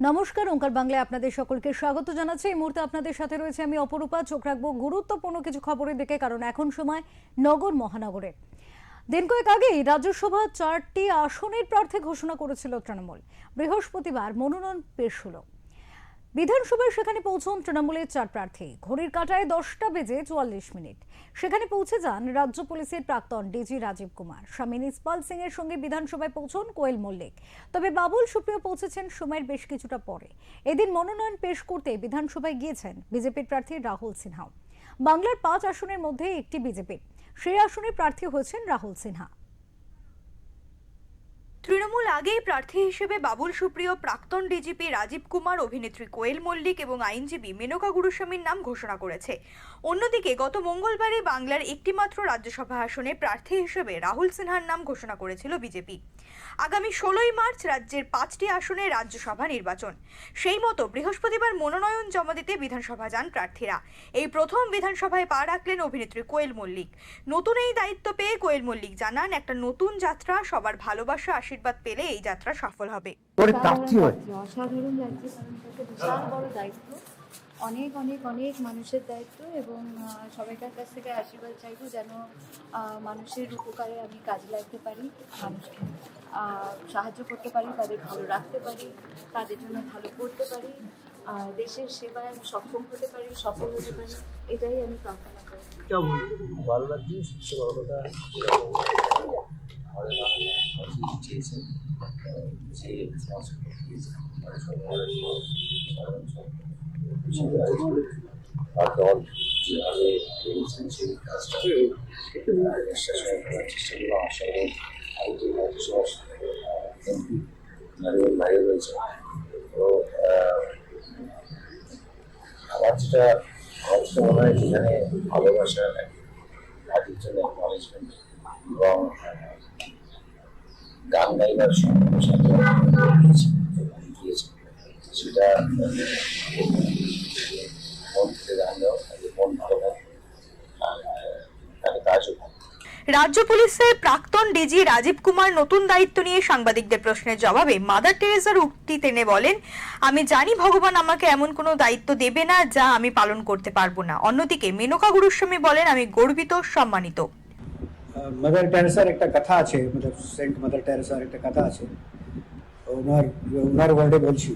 নমস্কার, ওঙ্কার বাংলায় আপনাদের সকলকে স্বাগত জানাচ্ছি। এই মুহূর্তে আপনাদের সাথে রয়েছে আমি অপরূপা। চোখ রাখবো গুরুত্বপূর্ণ কিছু খবরের দিকে, কারণ এখন সময় নগর মহানগরে। দিন কয়েক আগেই রাজ্যসভা 4টি আসনের প্রার্থী ঘোষণা করেছিল তৃণমূল। বৃহস্পতিবার মনোনয়ন পেশ হলো। বিধানসভায় সেখানে পৌঁছন তৃণমূলের 4 প্রার্থী। ঘড়ির কাঁটায় 10:44। সেখানে পৌঁছে যান রাজ্য পুলিশের প্রাক্তন ডিজি রাজীব কুমার। স্বামী নিসপাল সিং এর সঙ্গে বিধানসভায় পৌঁছন কোয়েল মল্লিক। তবে বাবুল সুপ্রিয় পৌঁছেছেন সময়ের বেশ কিছুটা পরে। এদিন মনোনয়ন পেশ করতে বিধানসভায় গিয়েছেন বিজেপির প্রার্থী রাহুল সিনহা। বাংলার 5 আসনের মধ্যে একটি বিজেপির, সেই আসনে প্রার্থী হয়েছেন রাহুল সিনহা। তৃণমূল আগেই প্রার্থী হিসেবে বাবুল সুপ্রিয়, প্রাক্তন ডিজিপি রাজীব কুমার, অভিনেত্রী কোয়েল মল্লিক এবং আইনজীবী মেনকা গুরুস্বামীর নাম ঘোষণা করেছে। অন্যদিকে গত মঙ্গলবারই বাংলার একটিমাত্র রাজ্যসভা আসনে প্রার্থী হিসেবে রাহুল সিনহার নাম ঘোষণা করেছিল বিজেপি। আগামী 16ই মার্চ রাজ্যের 5টি আসনে রাজ্যসভা নির্বাচন। সেই মতো বৃহস্পতিবার মনোনয়ন জমা দিতে বিধানসভা যান প্রার্থীরা। এই প্রথম বিধানসভায় পা রাখলেন অভিনেত্রী কোয়েল মল্লিক। নতুন এই দায়িত্ব পেয়ে কোয়েল মল্লিক জানান, একটা নতুন যাত্রা, সবার ভালোবাসা আশীর্বাদ পেলে এই যাত্রা সফল হবে। অসাধারণ লাগছে, কারণ এটা বিশাল বড় দায়িত্ব, অনেক অনেক অনেক মানুষের দায়িত্ব, এবং সবাইকার কাছ থেকে আশীর্বাদ চাইবো যেন মানুষের উপকারে আমি কাজে লাগতে পারি, মানুষকে সাহায্য করতে পারি, তাদের ভালো রাখতে পারি, তাদের জন্য ভালো করতে পারি, দেশের সেবায় আমি সক্ষম হতে পারি, সফল হতে পারি, এটাই আমি প্রার্থনা করি। ভালো লাগছে। সবচেয়ে বড় কথা আর দল যেভাবে সেই কাজটা চেষ্টা করবো। আশা করি বাইরে রয়েছে। তো আমার যেটা মনে হয় যেখানে ভালোবাসা কাজের জন্য অ্যাকনলেজমেন্ট এবং গান গাইবার সাথে দিয়েছে, সেটা মন থেকে গান দেওয়া, মন ভালো থাকে, তাহলে কাজও ভালো। রাজ্য পুলিশের প্রাক্তন ডিজি রাজীব কুমার নতুন দায়িত্ব নিয়ে সাংবাদিকদের প্রশ্নের জবাবে মাদার টেরেসার উক্তি টেনে বলেন, আমি জানি ভগবান আমাকে এমন কোনো দায়িত্ব দেবে না যা আমি পালন করতে পারবো না। অন্যদিকে মেনকা গুরুস্বামী বলেন, আমি গর্বিত, সম্মানিত। মাদার টেরেসার একটা কথা আছে, সেন্ট মাদার টেরেসার একটা কথা আছে, ওনার ওয়ার্ডে বলছি,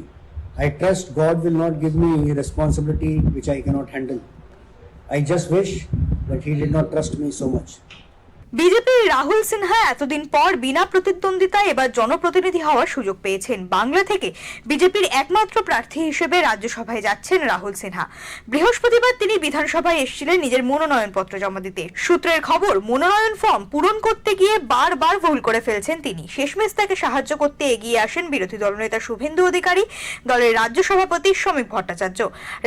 I trust God will not give me responsibility which I cannot handle. I just wish that he did not trust me so much. বিজেপির রাহুল সিনহা এতদিন পর বিনা প্রতিদ্বন্দ্বিতায় এবার জনপ্রতিনিধি হওয়ার সুযোগ পেয়েছেন। বাংলা থেকে বিজেপির একমাত্র প্রার্থী হিসেবে রাজ্যসভায় যাচ্ছেন রাহুল সিনহা। বৃহস্পতিবার তিনি বিধানসভায় এসেছিলেন নিজের মনোনয়নপত্র জমা দিতে। সূত্রের খবর, মনোনয়ন ফর্ম পূরণ করতে গিয়ে বারবার ভুল করে ফেলছেন তিনি। শেষমেশ তাকে সাহায্য করতে এগিয়ে আসেন বিরোধী দলনেতা শুভেন্দু অধিকারী, দলের রাজ্য সভাপতি শ্রমিক ভট্টাচার্য।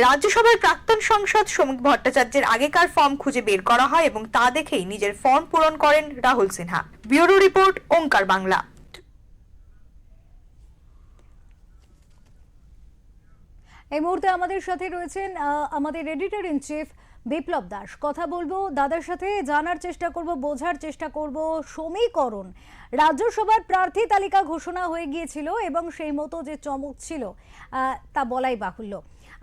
রাজ্যসভার প্রাক্তন সাংসদ শ্রমিক ভট্টাচার্যের আগেকার ফর্ম খুঁজে বের করা হয় এবং তা দেখেই নিজের ফর্ম পূরণ করেন রাহুল সিনহা। ব্যুরো রিপোর্ট, ওঙ্কার বাংলা। এই মুহূর্তে আমাদের সাথে রয়েছেন আমাদের এডিটর ইন চিফ বিপ্লব দাস। কথা বলবো দাদার সাথে, জানার চেষ্টা করব, বোঝার চেষ্টা করব সমীকরণ। রাজ্যসভার প্রার্থী তালিকা ঘোষণা হয়ে গিয়েছিল এবং সেই মতো যে চমক ছিল তা বলাই বাহুল্য।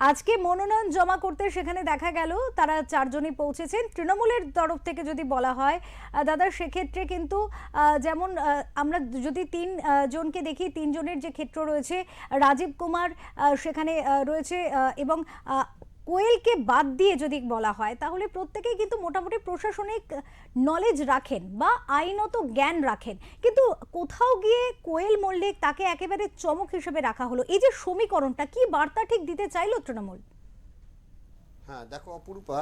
আজকে মনোনয়ন জমা করতে সেখানে দেখা গেল তারা 4 জনই পৌঁছেছেন। তৃণমূলের তরফ থেকে যদি বলা হয় দাদা, সেক্ষেত্রে কিন্তু যেমন আমরা যদি 3 জনকে দেখি, 3 জনের যে ক্ষেত্র রয়েছে, রাজীব কুমার সেখানে রয়েছে এবং কোয়েলকে বাদ দিয়ে যদি বলা হয়, তাহলে প্রত্যেকেই কিন্তু মোটামুটি প্রশাসনিক নলেজ রাখেন বা আইনত জ্ঞান রাখেন, কিন্তু কোথাও গিয়ে কোয়েল মল্লিক তাকে একেবারে চমক হিসেবে রাখা হলো। এই যে সমীকরণটা, কি বার্তা ঠিক দিতে চাইলো তৃণমূল? হ্যাঁ দেখো অপরূপা,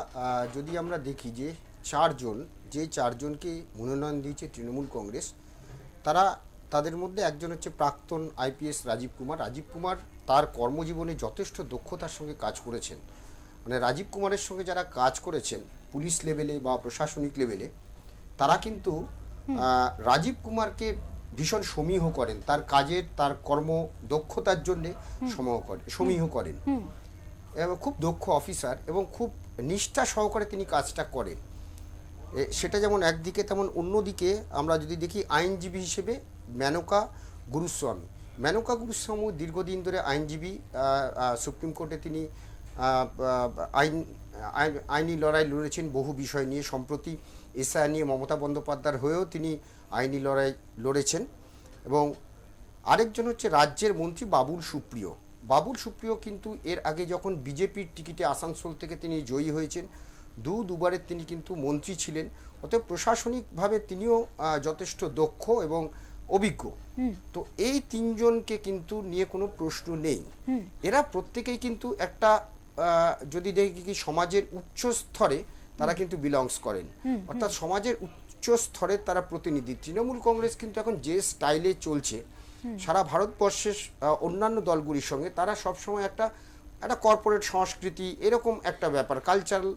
যদি আমরা দেখি যে 4 জন, যে 4 জনকে মনোনয়ন দিয়েছে তৃণমূল কংগ্রেস, তাদের মধ্যে একজন হচ্ছে প্রাক্তন আইপিএস রাজীব কুমার। রাজীব কুমার তার কর্মজীবনে যথেষ্ট দক্ষতার সঙ্গে কাজ করেছেন। মানে রাজীব কুমারের সঙ্গে যারা কাজ করেছেন পুলিশ লেভেলে বা প্রশাসনিক লেভেলে, তারা কিন্তু রাজীব কুমারকে ভীষণ সমীহ করেন, তার কাজের, তার কর্ম দক্ষতার জন্যে সমীহ করেন। এবং খুব দক্ষ অফিসার এবং খুব নিষ্ঠা সহকারে তিনি কাজটা করেন। সেটা যেমন একদিকে, তেমন অন্যদিকে আমরা যদি দেখি আইনজীবী হিসেবে মেনকা গুরুস্বামী, মেনকা গুরুস্বামী দীর্ঘদিন ধরে আইনজীবী, সুপ্রিম কোর্টে তিনি আইনি লড়াই লড়েছেন বহু বিষয় নিয়ে। সম্প্রতি এসআই নিয়ে মমতা বন্দ্যোপাধ্যায়ের হয়েও তিনি আইনি লড়াই লড়েছেন। এবং আরেকজন হচ্ছে রাজ্যের মন্ত্রী বাবুল সুপ্রিয়। বাবুল সুপ্রিয় কিন্তু এর আগে যখন বিজেপির টিকিটে আসানসোল থেকে তিনি জয়ী হয়েছেন, দুবারের তিনি কিন্তু মন্ত্রী ছিলেন। অতএব প্রশাসনিকভাবে তিনিও যথেষ্ট দক্ষ এবং অভিজ্ঞ। তো এই তিনজনকে কিন্তু নিয়ে কোনো প্রশ্ন নেই। এরা প্রত্যেকেই কিন্তু একটা যদি দেখি কি সমাজের উচ্চ স্তরে তারা কিন্তু বিলংস করেন, অর্থাৎ সমাজের উচ্চ স্তরে তারা প্রতিনিধি। তৃণমূল কংগ্রেস কিন্তু এখন যে স্টাইলে চলছে সারা ভারতবর্ষের অন্যান্য দলগুলির সঙ্গে, তারা সবসময় একটা কর্পোরেট সংস্কৃতি এরকম একটা ব্যাপার, কালচারাল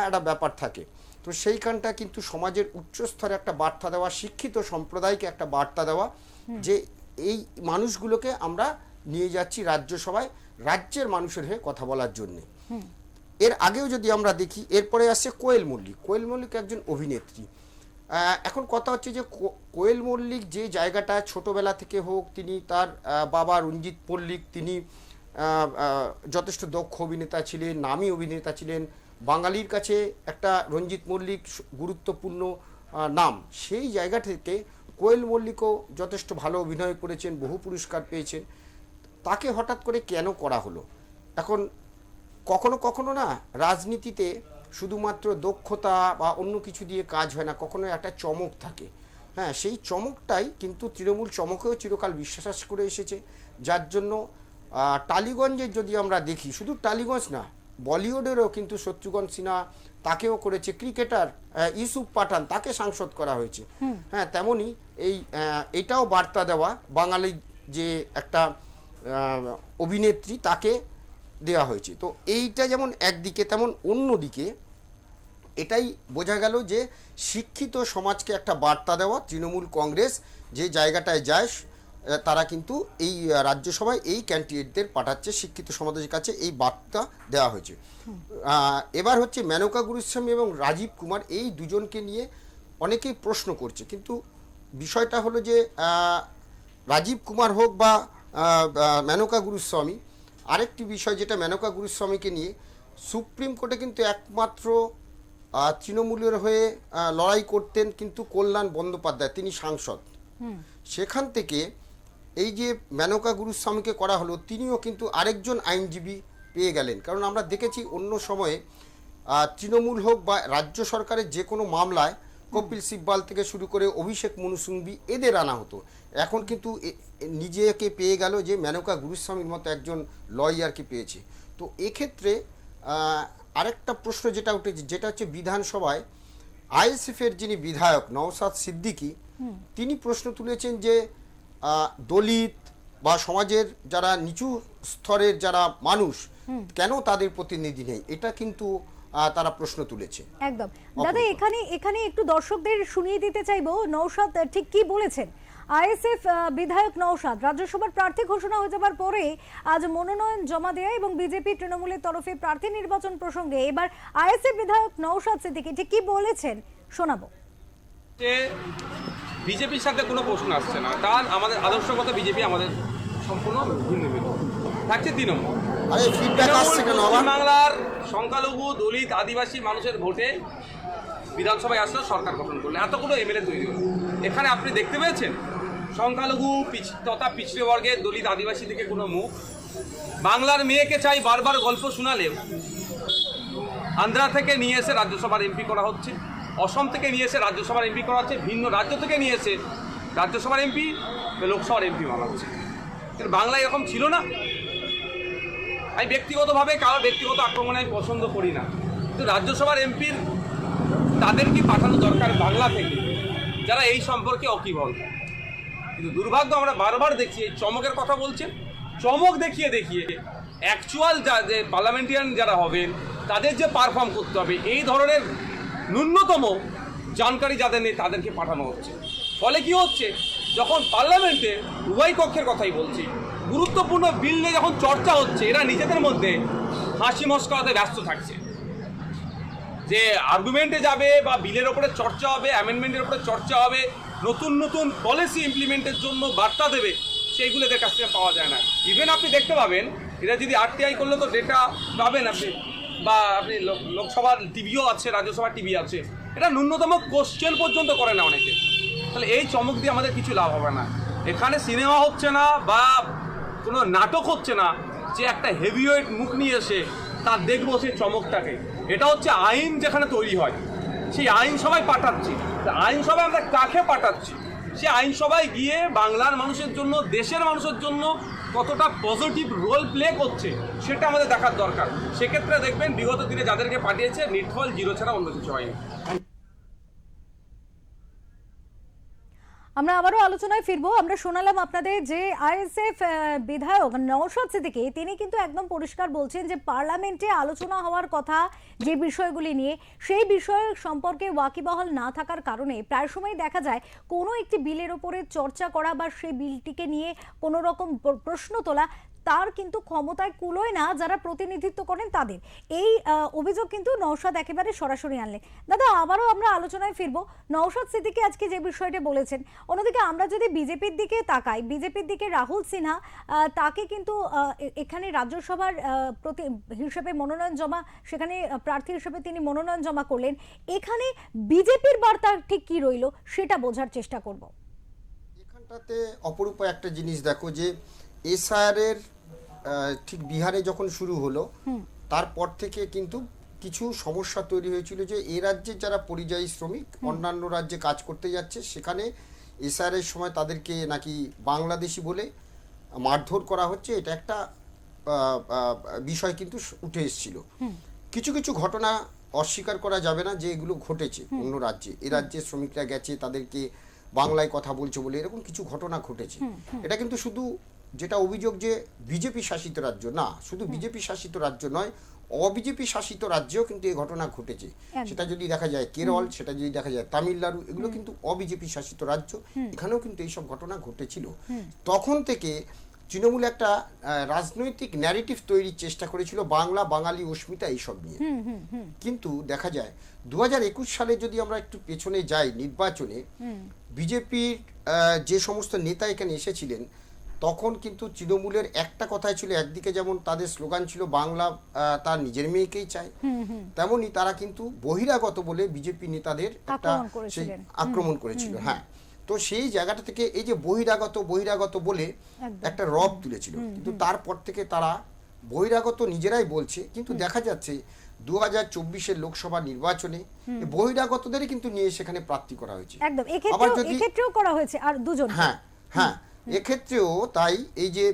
একটা ব্যাপার থাকে। তো সেইখানটা কিন্তু সমাজের উচ্চ স্তরে একটা বার্তা দেওয়া, শিক্ষিত সম্প্রদায়কে একটা বার্তা দেওয়া যে এই মানুষগুলোকে আমরা নিয়ে যাচ্ছি রাজ্যসভায় রাজ্যের মানুষের হয়ে কথা বলার জন্যে। এর আগেও যদি আমরা দেখি, এরপরে আসছে কোয়েল মল্লিক। কোয়েল মল্লিক একজন অভিনেত্রী। এখন কথা হচ্ছে যে কোয়েল মল্লিক যে জায়গাটা ছোটবেলা থেকে হোক, তিনি তার বাবা রঞ্জিত মল্লিক, তিনি যথেষ্ট দক্ষ অভিনেতা ছিলেন, নামী অভিনেতা ছিলেন। বাঙালির কাছে একটা রঞ্জিত মল্লিক গুরুত্বপূর্ণ নাম। সেই জায়গা থেকে কোয়েল মল্লিকও যথেষ্ট ভালো অভিনয় করেছেন, বহু পুরস্কার পেয়েছেন। তাকে হঠাৎ করে কেন করা হলো? এখন কখনো কখনো না রাজনীতিতে শুধুমাত্র দক্ষতা বা অন্য কিছু দিয়ে কাজ হয় না, কখনো একটা চমক থাকে। হ্যাঁ, সেই চমকটাই কিন্তু তৃণমূল চমকেও চিরকাল বিশ্বাস করে এসেছে। যার জন্য টালিগঞ্জের যদি আমরা দেখি, শুধু টালিগঞ্জ না, বলিউডেরও কিন্তু শত্রুঘ্ন সিনহা তাকেও করেছে, ক্রিকেটার ইউসুফ পাঠান তাকে সাংসদ করা হয়েছে। হ্যাঁ, তেমনই এটাও বার্তা দেওয়া বাঙালি যে একটা অভিনেত্রী তাকে দেওয়া হয়েছে। তো এইটা যেমন একদিকে, তেমন অন্যদিকে এটাই বোঝা গেল যে শিক্ষিত সমাজকে একটা বার্তা দেওয়া তৃণমূল কংগ্রেস যে জায়গাটায় যায়, তারা কিন্তু এই রাজ্যসভায় এই ক্যান্ডিডেটদের পাঠাচ্ছে, শিক্ষিত সমাজের কাছে এই বার্তা দেওয়া হয়েছে। এবার হচ্ছে মেনকা গুরুস্বামী এবং রাজীব কুমার, এই দুজনকে নিয়ে অনেকেই প্রশ্ন করছে। কিন্তু বিষয়টা হলো যে রাজীব কুমার হোক বা মেনকা গুরুস্বামী, আরেকটি বিষয় যেটা মেনকা গুরুস্বামীকে নিয়ে সুপ্রিম কোর্টে কিন্তু একমাত্র তৃণমূলের হয়ে লড়াই করতেন কিন্তু কল্যাণ বন্দ্যোপাধ্যায়, তিনি সাংসদ। সেখান থেকে এই যে মেনকা গুরুস্বামীকে করা হলো, তিনিও কিন্তু আরেকজন আইনজীবী পেয়ে গেলেন। কারণ আমরা দেখেছি অন্য সময়ে তৃণমূল হোক বা রাজ্য সরকারের যে কোনো মামলায় কপিল সিব্বাল থেকে শুরু করে অভিষেক মনু সিংভি এদের আনা হতো। এখন কিন্তু নিজেকে পেয়ে গেল যে মেনকা গুরুস্বামীর মতো একজন লয়ারকে পেয়েছে। তো এক্ষেত্রে আরেকটা প্রশ্ন যেটা উঠেছে, যেটা হচ্ছে বিধানসভায় আইএসএফের যিনি বিধায়ক নওশাদ সিদ্দিকী, তিনি প্রশ্ন তুলেছেন যে দলিত বা সমাজের যারা নিচু স্তরের যারা মানুষ, কেন তাদের প্রতিনিধি নেই, এটা কিন্তু তারা প্রশ্ন তুলেছে। একদম দাদা, এখানে একটু দর্শকদের শুনিয়ে দিতে চাইবো নওশাদ ঠিক কি বলেছেন। আইএসএফ বিধায়ক নওশাদ রাজ্যসভার প্রার্থী ঘোষণা হয়ে যাবার পরে আজ মনোনয়ন জমা দেয়া এবং বিজেপি তৃণমূলের তরফে প্রার্থী নির্বাচন প্রসঙ্গে এবার আইএসএফ বিধায়ক নওশাদ সিদ্দিকী ঠিক কি বলেছেন শোনাবো। বিজেপির সাথে কোনো প্রশ্ন আসছে না, কারণ আমাদের আদর্শগত বিজেপি আমাদের সম্পূর্ণ ভিন্ন ভিন্ন থাকছে। তৃণমূল বাংলার সংখ্যালঘু দলিত আদিবাসী মানুষের ভোটে বিধানসভায় আসলে সরকার গঠন করলে এতগুলো এমএলএ তৈরি হলো। এখানে আপনি দেখতে পেয়েছেন সংখ্যালঘু তথা পিছড়ে বর্গের দলিত আদিবাসী থেকে কোনো মুখ। বাংলার মেয়েকে চাই বারবার গল্প শোনালেও আন্ধ্রা থেকে নিয়ে এসে রাজ্যসভার এমপি করা হচ্ছে, অসম থেকে নিয়ে এসে রাজ্যসভার এমপি করা হচ্ছে, ভিন্ন রাজ্য থেকে নিয়ে এসে রাজ্যসভার এমপি লোকসভার এমপি মানা হচ্ছে। কিন্তু বাংলায় এরকম ছিল না। আমি ব্যক্তিগতভাবে কারোর ব্যক্তিগত আক্রমণে আমি পছন্দ করি না, কিন্তু রাজ্যসভার এমপির তাদের কি পাঠানো দরকার বাংলা থেকে, যারা এই সম্পর্কে অকিবল। কিন্তু দুর্ভাগ্য আমরা বারবার দেখছি এই চমকের কথা বলছেন, চমক দেখিয়ে অ্যাকচুয়াল যে পার্লামেন্টারিয়ান যারা হবেন তাদের যে পারফর্ম করতে হবে, এই ধরনের ন্যূনতম জানকারি যাদের নেই তাদেরকে পাঠানো হচ্ছে। ফলে কি হচ্ছে, যখন পার্লামেন্টে উভয় কক্ষের কথাই বলছি, গুরুত্বপূর্ণ বিল নিয়ে যখন চর্চা হচ্ছে, এরা নিজেদের মধ্যে হাসি মস্করাতে ব্যস্ত থাকছে। যে আর্গুমেন্টে যাবে বা বিলের ওপরে চর্চা হবে, অ্যামেন্ডমেন্টের ওপরে চর্চা হবে, নতুন নতুন পলিসি ইমপ্লিমেন্টের জন্য বার্তা দেবে, সেইগুলো এদের কাছ থেকে পাওয়া যায় না। ইভেন আপনি দেখতে পাবেন এটা যদি আরটিআই করলে তো ডেটা পাবেন আপনি, বা আপনি লোকসভার টিভিও আছে, রাজ্যসভার টিভি আছে, এটা ন্যূনতম কোশ্চেন পর্যন্ত করে না অনেকে। তাহলে এই চমক দিয়ে আমাদের কিছু লাভ হবে না। এখানে সিনেমা হচ্ছে না বা কোনো নাটক হচ্ছে না যে একটা হেভিওয়েট মুখ নিয়ে এসে তার দেখবো সেই চমকটাকে। এটা হচ্ছে আইন যেখানে তৈরি হয়, সেই আইনসভায় পাঠাচ্ছি। আইনসভায় আমরা কাকে পাঠাচ্ছি? সে আইনসভায় গিয়ে বাংলার মানুষের জন্য, দেশের মানুষের জন্য কতটা পজিটিভ রোল প্লে করছে সেটা আমাদের দেখার দরকার। সেক্ষেত্রে দেখবেন বিগত দিনে যাদেরকে পাঠিয়েছে নিটফল 0 ছাড়া অন্য কিছু হয়নি। আমরা আবারও আলোচনায় ফিরবো। আমরা শোনালাম আপনাদের যে আইএসএফ বিধায়ক নওশাদ সিদ্দিকী, তিনি কিন্তু একদম পরিষ্কার বলছেন যে পার্লামেন্টে আলোচনা হওয়ার কথা যে বিষয়গুলি নিয়ে, সেই বিষয় সম্পর্কে ওয়াকিবহাল না থাকার কারণে প্রায় সময় দেখা যায় কোনো একটি বিলের ওপরে চর্চা করা বা সেই বিলটিকে নিয়ে কোনো রকম প্রশ্ন তোলা তার কিন্তু ক্ষমতায় কুলোয় না যারা প্রতিনিধিত্ব করেন তাদের। এই অভিযোগ কিন্তু নওশাদ একেবারে সরাসরি আনলেন। দাদা, আবারও আমরা আলোচনায় ফিরবো। নওশাদ সিদ্দিকী আজকে যে বিষয়টা বলেছেন, অন্যদিকে আমরা যদি বিজেপির দিকে তাকাই, বিজেপির দিকে রাহুল সিনহা, তাকে কিন্তু এখানে রাজ্যসভার হিসেবে মনোনয়ন জমা, সেখানে প্রার্থী হিসেবে তিনি মনোনয়ন জমা করলেন। এখানে বিজেপির বার্তা ঠিক কি রইল সেটা বোঝার চেষ্টা করব। এখানটাতে অপরূপা একটা জিনিস দেখো যে এসআইআরের ঠিক বিহারে যখন শুরু হলো তারপর থেকে কিন্তু কিছু সমস্যা তৈরি হয়েছিল যে এ রাজ্যের যারা পরিযায়ী শ্রমিক অন্যান্য রাজ্যে কাজ করতে যাচ্ছে, সেখানে এসআইআরের সময় তাদেরকে নাকি বাংলাদেশি বলে মারধর করা হচ্ছে, এটা একটা বিষয় কিন্তু উঠে এসেছিল। কিছু কিছু ঘটনা অস্বীকার করা যাবে না যে এগুলো ঘটেছে অন্য রাজ্যে। এ রাজ্যে শ্রমিকরা গেছে, তাদেরকে বাংলায় কথা বলছে বলে এরকম কিছু ঘটনা ঘটেছে। এটা কিন্তু শুধু যেটা অভিযোগ যে বিজেপি শাসিত রাজ্য, না, শুধু বিজেপি শাসিত রাজ্য নয়, অবিজেপি শাসিত রাজ্যেও কিন্তু এই ঘটনা ঘটেছে। সেটা যদি দেখা যায় কেরল, সেটা যদি দেখা যায় তামিলনাড়ু, এগুলো কিন্তু অবিজেপি শাসিত রাজ্য, এখানেও কিন্তু এইসব ঘটনা ঘটেছিল। তখন থেকে তৃণমূল একটা রাজনৈতিক ন্যারেটিভ তৈরির চেষ্টা করেছিল বাংলা, বাঙালি, অস্মিতা এইসব নিয়ে। কিন্তু দেখা যায় 2021 সালে যদি আমরা একটু পেছনে যাই, নির্বাচনে বিজেপির যে সমস্ত নেতা এখানে এসেছিলেন, তখন কিন্তু তৃণমূলের একটা কথাই ছিল, একদিকে যেমন তাদের স্লোগান ছিল বাংলা তার নিজের মেয়েকেই চায়, তেমনি তারা কিন্তু বহিরাগত বলে বিজেপি নেতাদের একটা সেই আক্রমণ করেছিল। হ্যাঁ, তো সেই জায়গাটা থেকে এই যে বহিরাগত বলে একটা রব তুলেছিল, কিন্তু তারপর থেকে তারা বহিরাগত নিজেরাই বলছে। কিন্তু দেখা যাচ্ছে 2024 লোকসভা নির্বাচনে বহিরাগতদেরই কিন্তু নিয়ে সেখানে প্রার্থী করা হয়েছে। একদম, এক্ষেত্রেও করা হয়েছে আর দুজন। হ্যাঁ হ্যাঁ, এক্ষেত্রেও তাই। এই যে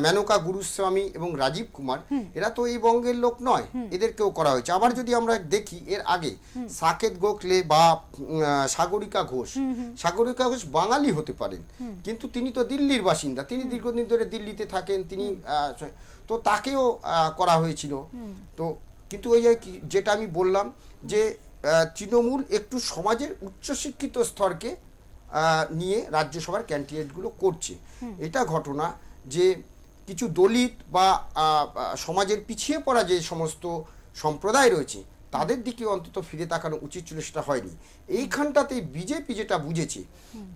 মেনকা গুরুস্বামী এবং রাজীব কুমার, এরা তো এই বঙ্গের লোক নয়, এদেরকেও করা হয়েছে। আবার যদি আমরা দেখি এর আগে সাকেত গোখলে বা সাগরিকা ঘোষ বাঙালি হতে পারেন, কিন্তু তিনি তো দিল্লির বাসিন্দা, তিনি দীর্ঘদিন ধরে দিল্লিতে থাকেন, তিনি তো তাকেও করা হয়েছিল। তো কিন্তু ওই যেটা আমি বললাম যে তৃণমূল একটু সমাজের উচ্চশিক্ষিত স্তরকে নিয়ে রাজ্যসভার ক্যান্ডিডেটগুলো করছে। এটা ঘটনা যে কিছু দলিত বা সমাজের পিছিয়ে পড়া যে সমস্ত সম্প্রদায় রয়েছে তাদের দিকে অন্তত ফিরে তাকানো উচিত ছিল, সেটা হয়নি। এইখানটাতে বিজেপি যেটা বুঝেছে,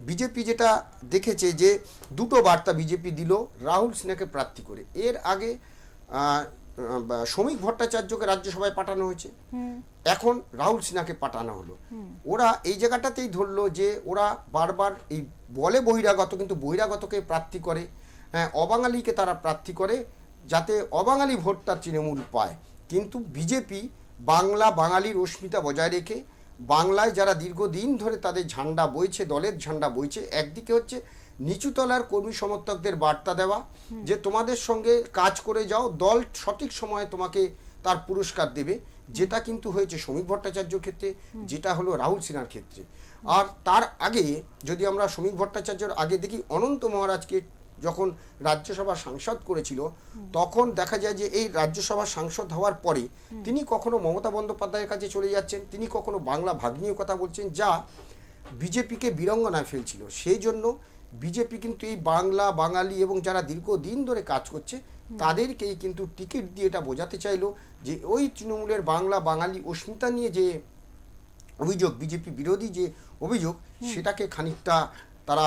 বিজেপি যেটা দেখেছে যে দুটো বার্তা বিজেপি দিল রাহুল সিনহাকে প্রার্থী করে। এর আগে শ্রমিক ভট্টাচার্যকে রাজ্যসভায় পাঠানো হয়েছে, এখন রাহুল সিনহাকে পাঠানো হলো। ওরা এই জায়গাটাতেই ধরলো যে ওরা বারবার এই বলে বহিরাগত, কিন্তু বহিরাগতকে প্রার্থী করে, হ্যাঁ, অবাঙালিকে তারা প্রার্থী করে যাতে অবাঙালি ভোটটা তৃণমূল পায়। কিন্তু বিজেপি বাংলা, বাঙালির অস্মিতা বজায় রেখে বাংলায় যারা দীর্ঘদিন ধরে তাদের ঝান্ডা বইছে, দলের ঝান্ডা বইছে, একদিকে হচ্ছে নিচুতলার কর্মী সমর্থকদের বার্তা দেওয়া যে তোমাদের সঙ্গে কাজ করে যাও, দল সঠিক সময়ে তোমাকে তার পুরস্কার দেবে, যেটা কিন্তু হয়েছে শ্রমিক ভট্টাচার্যর ক্ষেত্রে, যেটা হলো রাহুল সিনহার ক্ষেত্রে। আর তার আগে যদি আমরা শ্রমিক ভট্টাচার্যর আগে দেখি, অনন্ত মহারাজকে যখন রাজ্যসভার সাংসদ করেছিল, তখন দেখা যায় যে এই রাজ্যসভার সাংসদ হওয়ার পরে তিনি কখনো মমতা বন্দ্যোপাধ্যায়ের কাছে চলে যাচ্ছেন, তিনি কখনো বাংলা ভাগ নিয়ে কথা বলছেন, যা বিজেপিকে বিড়ঙ্গনায় ফেলছিল। সেই জন্য বিজেপি কিন্তু এই বাংলা, বাঙালি এবং যারা দীর্ঘদিন ধরে কাজ করছে তাদেরকেই কিন্তু টিকিট দিয়ে এটা বোঝাতে চাইলো যে ওই তৃণমূলের বাংলা, বাঙালি অস্মিতা নিয়ে যে অভিযোগ, বিজেপি বিরোধী যে অভিযোগ, সেটাকে খানিকটা তারা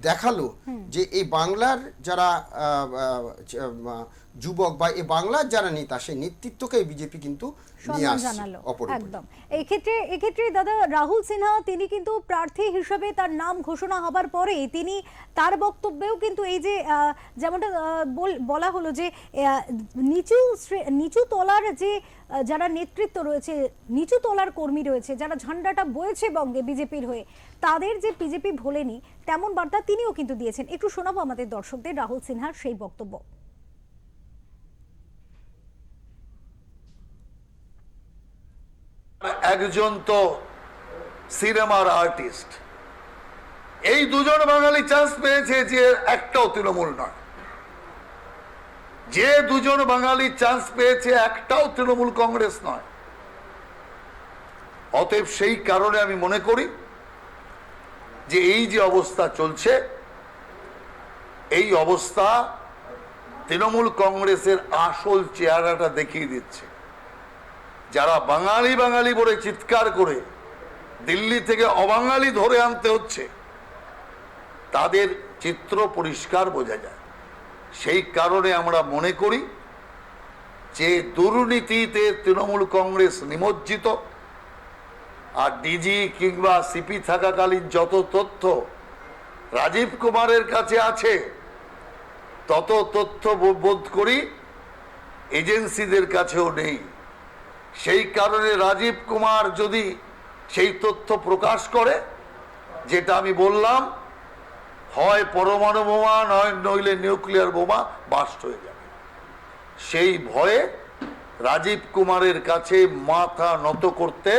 দেখালো যে এই বাংলার যারা যুবক বা এই বাংলার যারা নেতা সেই নেতৃত্বকে বিজেপি কিন্তু নিয়ে সম্মান আসছে জানালো অপরিহার্য। একদম। এক্ষেত্রে দাদা রাহুল সিনহা তিনি কিন্তু প্রার্থী হিসেবে তার নাম ঘোষণা হবার পরে তিনি তার বক্তব্যেও কিন্তু এই যে যেমনটা বলা হলো যে নিচু তলার যে যারা নেতৃত্ব রয়েছে, নিচু তলার কর্মী রয়েছে, যারা ঝান্ডাটা বয়েছে বঙ্গে বিজেপির হয়ে, তাদের যে বিজেপি ভোলেনি তেমন বার্তা তিনিও কিন্তু দিয়েছেন। একটু শোনাবো আমাদের দর্শকদের রাহুল সিনহার সেই বক্তব্য। একজন তো সিনেমার আর্টিস্ট, এই দুজন বাঙালি চান্স পেয়েছে যে একটাও তৃণমূল নয়। যে দুজন বাঙালি চান্স পেয়েছে একটাও তৃণমূল কংগ্রেস নয়। অতএব সেই কারণে আমি মনে করি যে এই যে অবস্থা চলছে, এই অবস্থা তৃণমূল কংগ্রেসের আসল চেহারাটা দেখিয়ে দিচ্ছে। যারা বাঙালি বাঙালি বলে চিৎকার করে দিল্লি থেকে অবাঙালি ধরে আনতে হচ্ছে, তাদের চিত্র পরিষ্কার বোঝা যায়। সেই কারণে আমরা মনে করি যে দুর্নীতিতে তৃণমূল কংগ্রেস নিমজ্জিত, আর ডিজি কিংবা সিপি থাকাকালীন যত তথ্য রাজীব কুমারের কাছে আছে, তত তথ্য বোধ করি এজেন্সিদের কাছেও নেই। সেই কারণে রাজীব কুমার যদি সেই তথ্য প্রকাশ করে, যেটা আমি বললাম, হয় পরমাণু বোমা নইলে নিউক্লিয়ার বোমা বাস্ট হয়ে যাবে। সেই ভয়ে রাজীব কুমারের কাছে মাথা নত করতে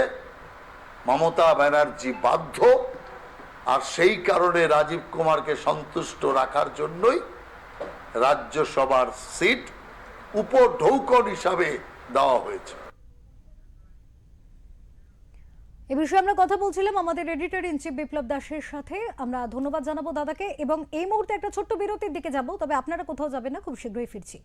মমতা ব্যানার্জি বাধ্য। আর সেই কারণে রাজীব কুমারকে সন্তুষ্ট রাখার জন্যই রাজ্যসভার সিট উপঢৌকন হিসাবে দেওয়া হয়েছে। এ বিষয়ে আমরা কথা বলছিলাম আমাদের এডিটর ইন চিফ বিপ্লব দাসের সাথে। আমরা ধন্যবাদ জানাবো দাদাকে এবং এই মুহূর্তে একটা ছোট্ট বিরতির দিকে যাব, তবে আপনারা কোথাও যাবেন না, খুব শীঘ্রই ফিরছি।